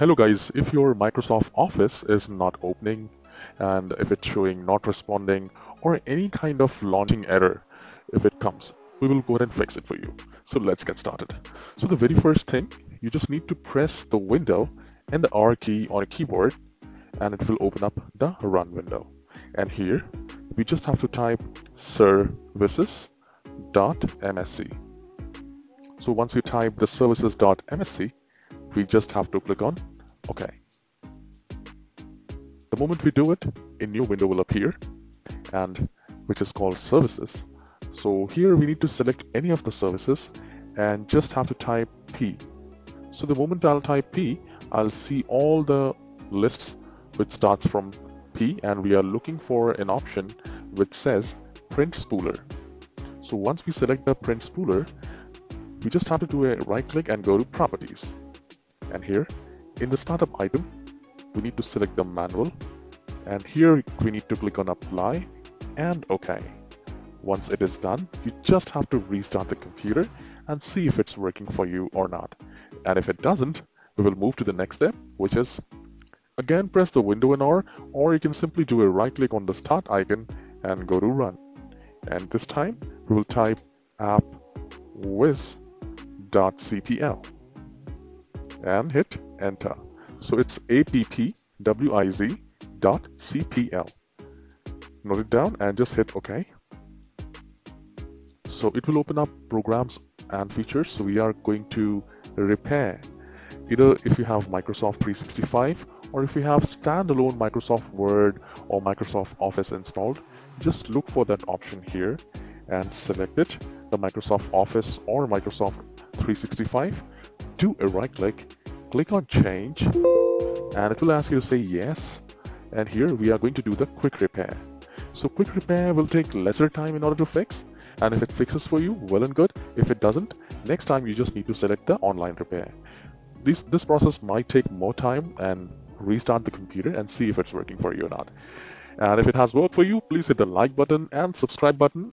Hello guys, if your Microsoft Office is not opening and if it's showing not responding or any kind of launching error, if it comes, we will go ahead and fix it for you. So let's get started. So the very first thing, you just need to press the window and the R key on a keyboard and it will open up the run window. And here we just have to type services.msc. So once you type the services.msc, we just have to click on OK. The moment we do it, a new window will appear, and which is called services. So here we need to select any of the services and just have to type P. So the moment I'll type P, I'll see all the lists which starts from P, and we are looking for an option which says print spooler. So once we select the print spooler, we just have to do a right click and go to properties. And here in the startup item, we need to select the manual, and here we need to click on apply and OK. Once it is done, you just have to restart the computer and see if it's working for you or not. And if it doesn't, we will move to the next step, which is again press the window in R, or you can simply do a right click on the start icon and go to run. And this time we will type appwiz.cpl and hit enter. So it's appwiz.cpl. Note it down and just hit OK. So it will open up programs and features. So we are going to repair, either if you have Microsoft 365 or if you have standalone Microsoft Word or Microsoft Office installed, just look for that option here and select it, the Microsoft Office or Microsoft 365. Do a right click, click on change, and it will ask you to say yes. And here we are going to do the quick repair. So quick repair will take lesser time in order to fix, and if it fixes for you, well and good. If it doesn't, next time you just need to select the online repair. This process might take more time, and restart the computer and see if it's working for you or not. And if it has worked for you, please hit the like button and subscribe button